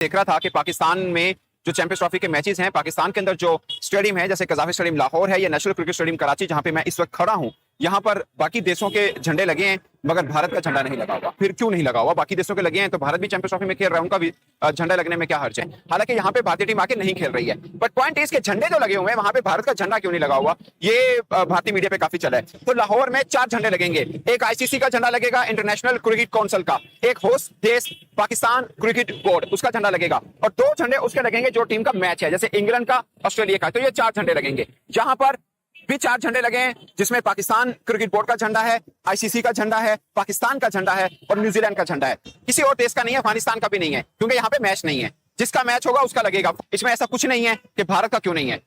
देख रहा था कि पाकिस्तान में जो चैंपियंस ट्रॉफी के मैचेस हैं, पाकिस्तान के अंदर जो स्टेडियम है, जैसे कज़ाफ़ी स्टेडियम लाहौर है या नेशनल क्रिकेट स्टेडियम कराची, जहां पे मैं इस वक्त खड़ा हूं, यहां पर बाकी देशों के झंडे लगे हैं मगर भारत का झंडा नहीं लगा हुआ। फिर क्यों नहीं लगा हुआ? बाकी देशों के लगे हैं तो भारत भी चैंपियंस ट्रॉफी में खेल रहा है, उनका भी झंडा लगने में क्या हर्ज है? हालांकि यहाँ पे भारतीय टीम आके नहीं खेल रही है, बट पॉइंट इज के झंडे जो लगे हुए हैं वहां पे भारत का झंडा क्यों नहीं लगा हुआ? ये भारतीय मीडिया पे काफी चला है। तो लाहौर में 4 झंडे लगेंगे। एक आईसीसी का झंडा लगेगा, इंटरनेशनल क्रिकेट काउंसिल का, एक होस्ट देश पाकिस्तान क्रिकेट बोर्ड उसका झंडा लगेगा, और 2 झंडे उसके लगेंगे जो टीम का मैच है, जैसे इंग्लैंड का, ऑस्ट्रेलिया का। तो ये 4 झंडे लगेंगे। जहां पर भी 4 झंडे लगे हैं, जिसमें पाकिस्तान क्रिकेट बोर्ड का झंडा है, आईसीसी का झंडा है, पाकिस्तान का झंडा है और न्यूजीलैंड का झंडा है। किसी और देश का नहीं है, अफगानिस्तान का भी नहीं है, क्योंकि यहाँ पे मैच नहीं है। जिसका मैच होगा उसका लगेगा। इसमें ऐसा कुछ नहीं है कि भारत का क्यों नहीं है।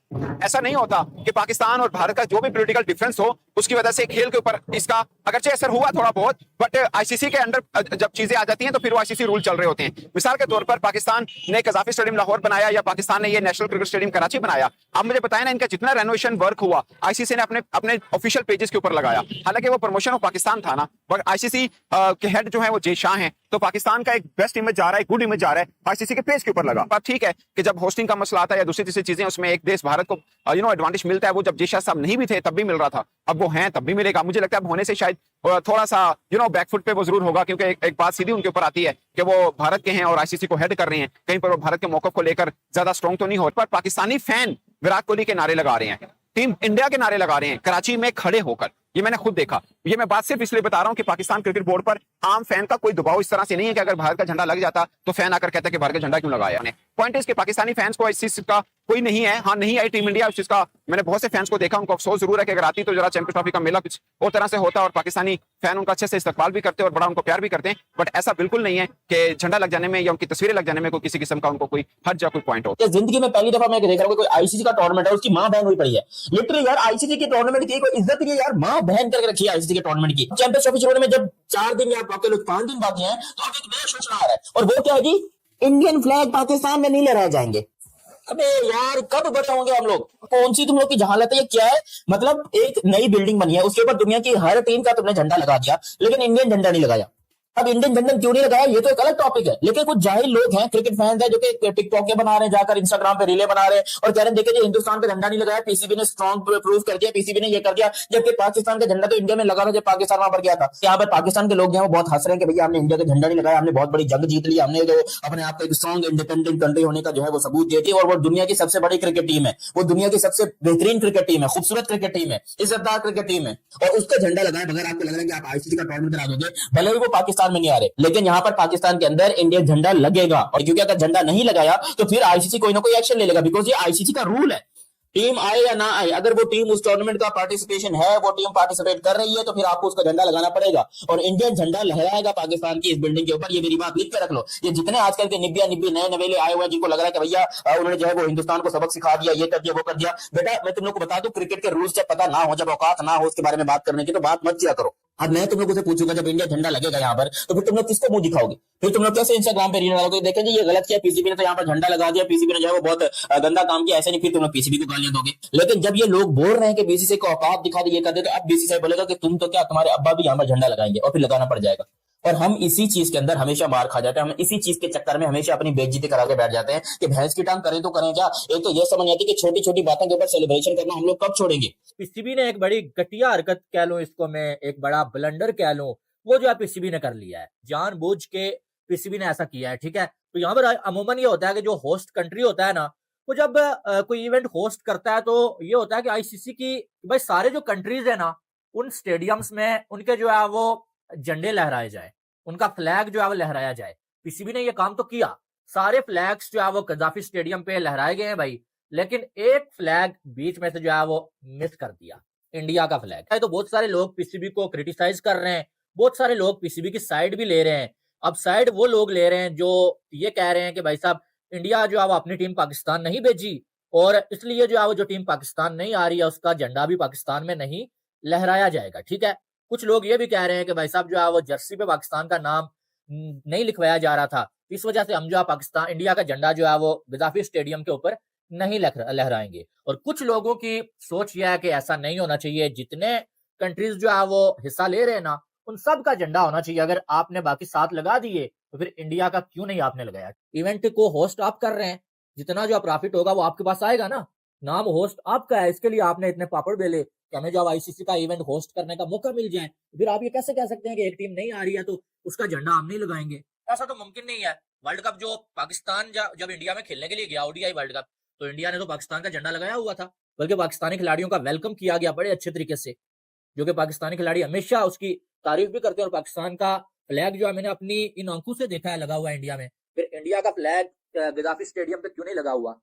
ऐसा नहीं होता कि पाकिस्तान और भारत का जो भी पॉलिटिकल डिफरेंस हो उसकी वजह से खेल के ऊपर इसका अगरचे असर हुआ थोड़ा बहुत, बट आईसीसी के अंडर जब चीजें आ जाती हैं तो फिर वो आईसीसी रूल चल रहे होते हैं। मिसाल के तौर पर पाकिस्तान ने कज़ाफ़ी स्टेडियम लाहौर बनाया या पाकिस्तान ने ये नेशनल क्रिकेट स्टेडियम कराची बनाया, अब मुझे बताया ना इनका जितना रेनोवेशन वर्क हुआ आईसीसी ने अपने अपने ऑफिशियल पेजेस के ऊपर लगाया। हालांकि वो प्रमोशन ऑफ पाकिस्तान था ना, बट आईसीसी के हेड जो है वो जय शाह हैं, तो पाकिस्तान का एक बेस्ट इमेज जा रहा है, गुड इमेज जा रहा है, आईसीसी के पेज के ऊपर लगा। बात ठीक है कि जब होस्टिंग का मसला आता है या दूसरी तीसरी चीजें, उसमें एक देश भारत को एडवांटेज मिलता है। वो जब जय शाह साहब नहीं भी थे तब भी मिल रहा था, अब वो हैं तब भी मिलेगा। मुझे लगता है अब होने से शायद थोड़ा सा बैकफुट पे वो जरूर होगा, क्योंकि एक बात सीधी उनके ऊपर आती है कि वो भारत के हैं और आईसीसी को हेड कर रहे हैं, कहीं पर वो भारत के मौकफ को लेकर ज्यादा स्ट्रॉन्ग तो नहीं हो। पर पाकिस्तानी फैन विराट कोहली के नारे लगा रहे हैं, टीम इंडिया के नारे लगा रहे हैं कराची में खड़े होकर। ये मैंने खुद देखा। ये मैं बात सिर्फ इसलिए बता रहा हूं कि पाकिस्तान क्रिकेट बोर्ड पर आम फैन का कोई दबाव इस तरह से नहीं है कि अगर भारत का झंडा लग जाता तो फैन आकर कहता कि भारत का झंडा क्यों लगाया। पॉइंट इज कि पाकिस्तानी फैंस को इस चीज का कोई नहीं है। हाँ, नहीं आई टीम इंडिया, उस चीज का मैंने बहुत से फैंस को देखा, उनको अफसोस जरूर है कि अगर आती तो जरा चैंपियंस ट्रॉफी का मेला कुछ और तरह से होता और पाकिस्तानी फैन उनका अच्छे से इस्तकबाल भी करते और बड़ा उनको प्यार भी करते हैं। बट ऐसा बिल्कुल नहीं है कि झंडा लग जाने में या उनकी तस्वीरें लग जाने में कोई किसी किस्म का उनको कोई हर्ज या कोई पॉइंट हो। जिंदगी में पहली दफा मैं देख रहा हूँ कोई आईसीसी का टूर्नामेंट है, उसकी मां बहन हुई पड़ी है। लिटरली यार, आईसीसी के टूर्नामेंट की कोई इज्जत नहीं है यार, मां बहन करके रखी है आईसीसी के टूर्नामेंट की। चैंपियंस ट्रॉफी शुरू में जब 4 दिन या 5 दिन बाकी हैं, तो अब एक नया सूचना आ रहा है, और वो क्या है जी, इंडियन फ्लैग पाकिस्तान में नहीं लहराए जाएंगे। अबे यार, कब बड़े होंगे हम लोग? कौन सी तुम लोग की जहालत है? ये क्या है? मतलब एक नई बिल्डिंग बनी है, उसके ऊपर दुनिया की हर टीम का तुमने झंडा लगा दिया, लेकिन इंडियन झंडा नहीं लगाया। अब इंडियन झंडा क्यों नहीं लगाया, ये तो एक अलग टॉपिक है। लेकिन कुछ जाहिल लोग हैं, क्रिकेट फैंस हैं, जो कि टिकटॉक के बना रहे हैं, जाकर इंस्टाग्राम पे रीले बना रहे हैं और कह रहे हैं देखिए जी, हिंदुस्तान का झंडा नहीं लगाया, पीसीबी ने स्ट्रॉन्ग प्रूफ कर दिया, पीसीबी ने ये कर दिया, जबकि पाकिस्तान का झंडा तो इंडिया में लगा था जब पाकिस्तान वहां पर गया था। यहाँ पर पाकिस्तान के लोग हैं वो बहुत हंस रहे हैं कि भैया हमने इंडिया का झंडा नहीं लगाया, हमने बहुत बड़ी जंग जीत ली, हमने जो अपने आप को एक स्ट्रॉन्ग इंडिपेंडेंट कंट्री होने का जो है वो सबूत देती है, और वो दुनिया की सबसे बड़ी क्रिकेट टीम है, वो दुनिया की सबसे बेहतरीन क्रिकेट टीम है, खूबसूरत क्रिकेट टीम है, इज्जतदार क्रिकेट टीम है, और उसका झंडा लगाए बगैर आपको लग रहा है कि आप आईसीसी का टूर्नामेंट करा दोगे, भले ही वो पाकिस्तान में नहीं आ रहे, लेकिन यहाँ पर पाकिस्तान के अंदर इंडियन झंडा लगेगा। और क्योंकि अगर झंडा नहीं लगाया तो फिर आईसीसी कोई ना कोई एक्शन ले लेगा, बिकॉज ये आईसीसी का रूल है। टीम आए या ना आए, अगर वो टीम उस टूर्नामेंट का पार्टिसिपेशन है, वो टीम पार्टिसिपेट कर रही है, तो फिर आपको उसका झंडा लगाना पड़ेगा, और इंडियन झंडा लहराएगा पाकिस्तान की इस बिल्डिंग के ऊपर। ये मेरी बात लिख के रख लो। ये जितने आजकल के निब्बिया निब्बी नए नवेले आए हुए हैं, जिनको लग रहा है कि भैया उन्होंने जो है वो हिंदुस्तान को सबक सिखा दिया, ये कर दिया वो कर दिया, बेटा मैं तुम लोग को बता दूं, क्रिकेट के रूल्स जब पता ना हो, जब औकात ना हो उसके बारे में बात करने की, तो बात मत किया करो। अब मैं तुम लोगों से पूछूंगा, जब इंडिया झंडा लगेगा यहाँ पर, तो फिर तुम लोग किसको मुंह दिखाओगे? फिर तुम लोग कैसे इंस्टाग्राम पे रील डालोगे, देखें जी ये गलत किया पीसीबी ने, तो यहाँ पर झंडा लगा दिया, पीसीबी ने जो है वो बहुत गंदा काम किया, ऐसे नहीं, फिर तुम लोग पीसीबी को गालियां दोगे। लेकिन जब ये लोग बोल रहे हैं कि बीसीसीआई को औकात दिखा दे, ये कर दे, तो अब बीसीसीआई बोलेगा कि तुम तो क्या, तुम्हारे अब्बा भी यहाँ पर झंडा लगाएंगे, और फिर लगाना पड़ जाएगा। और हम इसी चीज के अंदर हमेशा मार खा जाते हैं, हम इसी चीज के चक्कर में हमेशा अपनी बेइज्जती करा के बैठ जाते हैं कि भैंस की टांग करें तो करें क्या। एक तो ये समझ आती है कि छोटी छोटी बातों के ऊपर सेलिब्रेशन करना हम लोग कब छोड़ेंगे। पीसीबी ने एक बड़ी घटिया हरकत कह लो, इसको मैं एक बड़ा ब्लंडर कह लूं, वो जो है पीसीबी ने कर लिया है, जानबूझ के पीसीबी ने ऐसा किया है। ठीक है, तो यहाँ पर अमूमन ये होता है कि जो होस्ट कंट्री होता है ना, वो जब कोई इवेंट होस्ट करता है तो ये होता है कि आईसीसी की भाई सारे जो कंट्रीज है ना, उन स्टेडियम्स में उनके जो है वो झंडे लहराए जाए, उनका फ्लैग जो है वो लहराया जाए। पीसीबी ने ये काम तो किया, सारे फ्लैग्स जो है वो कज़ाफ़ी स्टेडियम पे लहराए गए हैं भाई, लेकिन एक फ्लैग बीच में से जो है वो मिस कर दिया, इंडिया का फ्लैग। तो बहुत सारे लोग पीसीबी को क्रिटिसाइज कर रहे हैं, बहुत सारे लोग पीसीबी की साइड भी ले रहे हैं। अब साइड वो लोग ले रहे हैं जो ये कह रहे हैं कि भाई साहब इंडिया जो है वो अपनी टीम पाकिस्तान नहीं भेजी, और इसलिए जो है वो जो टीम पाकिस्तान नहीं आ रही है उसका झंडा भी पाकिस्तान में नहीं लहराया जाएगा। ठीक है, कुछ लोग ये भी कह रहे हैं कि भाई साहब जो है वो जर्सी पे पाकिस्तान का नाम नहीं लिखवाया जा रहा था, इस वजह से हम जो है पाकिस्तान इंडिया का झंडा जो है वो गद्दाफी स्टेडियम के ऊपर नहीं लहराएंगे। और कुछ लोगों की सोच यह है कि ऐसा नहीं होना चाहिए, जितने कंट्रीज जो है वो हिस्सा ले रहे हैं ना, उन सब का झंडा होना चाहिए। अगर आपने बाकी 7 लगा दिए तो फिर इंडिया का क्यों नहीं आपने लगाया? इवेंट को होस्ट आप कर रहे हैं, जितना जो प्रॉफिट होगा वो आपके पास आएगा ना। नाम होस्ट आपका है, इसके लिए आपने इतने पापड़ बेले कि हमें जब आईसीसी का इवेंट होस्ट करने का मौका मिल जाए, फिर आप ये कैसे कह सकते हैं कि एक टीम नहीं आ रही है तो उसका झंडा हम नहीं लगाएंगे? ऐसा तो मुमकिन नहीं है। वर्ल्ड कप जो पाकिस्तान जब इंडिया में खेलने के लिए गया, ओडीआई वर्ल्ड कप, तो इंडिया ने तो पाकिस्तान का झंडा लगाया हुआ था, बल्कि पाकिस्तानी खिलाड़ियों का वेलकम किया गया बड़े अच्छे तरीके से, जो कि पाकिस्तानी खिलाड़ी हमेशा उसकी तारीफ भी करते हैं। और पाकिस्तान का फ्लैग जो है मैंने अपनी इन आंखों से देखा है लगा हुआ है इंडिया में। फिर इंडिया का फ्लैग गद्दाफी स्टेडियम पे क्यों नहीं लगा हुआ?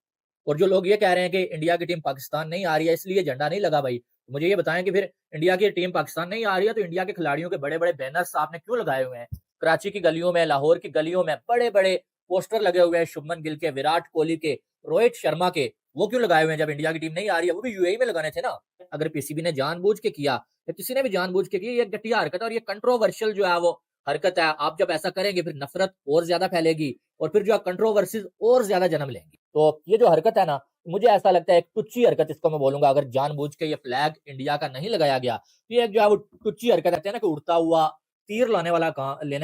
और जो लोग ये कह रहे हैं कि इंडिया की टीम पाकिस्तान नहीं आ रही है इसलिए झंडा नहीं लगा, भाई तो मुझे ये बताएं कि फिर इंडिया की टीम पाकिस्तान नहीं आ रही है तो इंडिया के खिलाड़ियों के बड़े बड़े बैनर्स आपने क्यों लगाए हुए हैं? कराची की गलियों में, लाहौर की गलियों में बड़े बड़े पोस्टर लगे हुए हैं, शुभमन गिल के, विराट कोहली के, रोहित शर्मा के, वो क्यों लगाए हुए हैं जब इंडिया की टीम नहीं आ रही है? वो भी यूएई में लगाने थे ना। अगर पीसीबी ने जानबूझ के किया या किसी ने भी जानबूझ के किया, ये घटिया हरकत है और ये कंट्रोवर्शियल जो है वो हरकत है। आप जब ऐसा करेंगे फिर नफरत और ज्यादा फैलेगी और फिर जो कंट्रोवर्सीज और ज्यादा जन्म लेंगी। तो ये जो हरकत है ना, मुझे ऐसा लगता है एक टुच्ची हरकत इसको मैं बोलूंगा। अगर जानबूझ के ये फ्लैग इंडिया का नहीं लगाया गया तो ये जो है वो टुच्ची हरकत है ना, कि उड़ता हुआ तीर लेने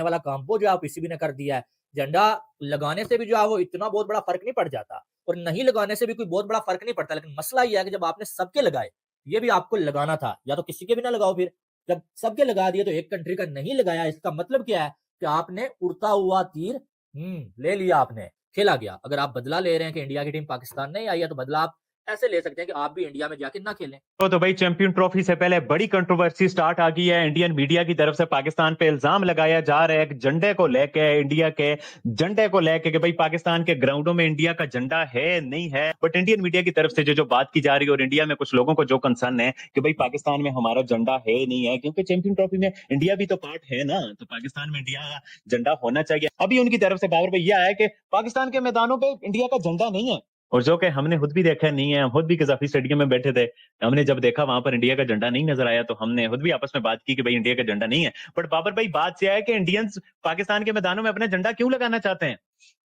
वाला काम वो जो है पीसीबी ने कर दिया है। झंडा लगाने से भी जो है वो इतना बहुत बड़ा फर्क नहीं पड़ जाता और नहीं लगाने से भी कोई बहुत बड़ा फर्क नहीं पड़ता, लेकिन मसला ये है कि जब आपने सबके लगाए, ये भी आपको लगाना था, या तो किसी के भी ना लगाओ। फिर जब सबके लगा दिए तो एक कंट्री का नहीं लगाया, इसका मतलब क्या है कि आपने उड़ता हुआ तीर ले लिया, आपने खेला गया। अगर आप बदला ले रहे हैं कि इंडिया की टीम पाकिस्तान नहीं आई है, तो बदला आप ऐसे ले सकते हैं कि आप भी इंडिया में जाके ना खेलें। तो भाई चैंपियन ट्रॉफी से पहले बड़ी कंट्रोवर्सी स्टार्ट आ गई है। इंडियन मीडिया की तरफ से पाकिस्तान पे इल्जाम लगाया जा रहा है झंडे को लेके, इंडिया के झंडे को लेके, कि भाई पाकिस्तान के ग्राउंडों में इंडिया का झंडा है नहीं है। बट इंडियन मीडिया की तरफ से जो बात की जा रही है और इंडिया में कुछ लोगों को जो कंसर्न है कि भाई पाकिस्तान में हमारा झंडा है नहीं है, क्योंकि चैंपियन ट्रॉफी में इंडिया भी तो पार्ट है ना, तो पाकिस्तान में इंडिया का झंडा होना चाहिए। अभी उनकी तरफ से बाबर भाई यह आया कि पाकिस्तान के मैदानों पर इंडिया का झंडा नहीं है, और जो कि हमने खुद भी देखा नहीं है। हम खुद भी गद्दाफी स्टेडियम में बैठे थे, हमने जब देखा वहां पर इंडिया का झंडा नहीं नजर आया तो हमने खुद भी आपस में बात की कि भाई इंडिया का झंडा नहीं है। बट बाबर भाई बात यह है कि इंडियंस पाकिस्तान के मैदानों में अपना झंडा क्यों लगाना चाहते हैं?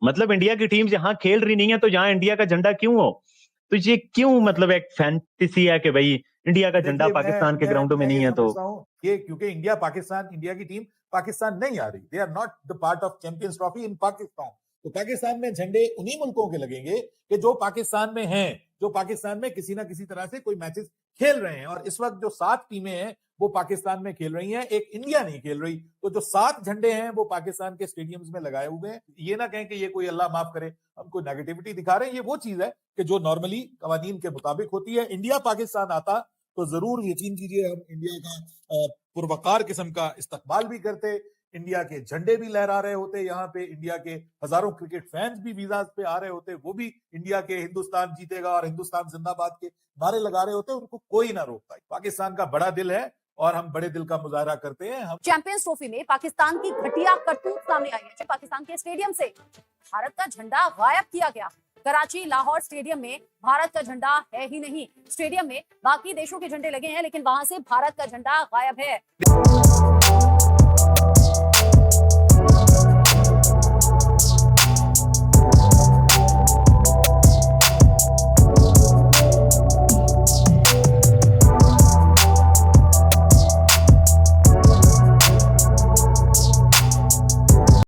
मतलब इंडिया की टीम जहां खेल रही नहीं है तो यहाँ इंडिया का झंडा क्यों हो? तो ये क्यों, मतलब एक फैंटेसी है कि भाई इंडिया का झंडा पाकिस्तान के ग्राउंडों में नहीं है। तो ये क्योंकि इंडिया की टीम पाकिस्तान नहीं आ रही, they are not the part of Champions Trophy in Pakistan. तो पाकिस्तान में झंडे उन्हीं मुल्कों के लगेंगे कि जो पाकिस्तान में हैं, जो पाकिस्तान में किसी ना किसी तरह से कोई मैचेस खेल रहे हैं। और इस वक्त जो 7 टीमें हैं वो पाकिस्तान में खेल रही हैं, एक इंडिया नहीं खेल रही। तो जो 7 झंडे हैं वो पाकिस्तान के स्टेडियम्स में लगाए हुए हैं। ये ना कहें कि ये कोई अल्लाह माफ करे हम कोई नेगेटिविटी दिखा रहे हैं, ये वो चीज है कि जो नॉर्मली कवानीन के मुताबिक होती है। इंडिया पाकिस्तान आता तो जरूर यकीन कीजिए हम इंडिया का पुरवकार किस्म का इस्तकबाल भी करते, इंडिया के झंडे भी लहरा रहे होते, यहाँ पे इंडिया के हजारों क्रिकेट फैंस भी वीजा पे आ रहे होते, वो भी इंडिया के हिंदुस्तान जीतेगा और हिंदुस्तान जिंदाबाद के नारे लगा रहे होते, उनको कोई ना रोकता। पाकिस्तान का बड़ा दिल है और हम बड़े दिल का मुजाहरा करते हैं। हम चैंपियंस ट्रॉफी में पाकिस्तान की घटिया करतूत सामने आई है। पाकिस्तान के स्टेडियम से भारत का झंडा गायब किया गया। कराची लाहौर स्टेडियम में भारत का झंडा है ही नहीं। स्टेडियम में बाकी देशों के झंडे लगे हैं लेकिन वहां से भारत का झंडा गायब है।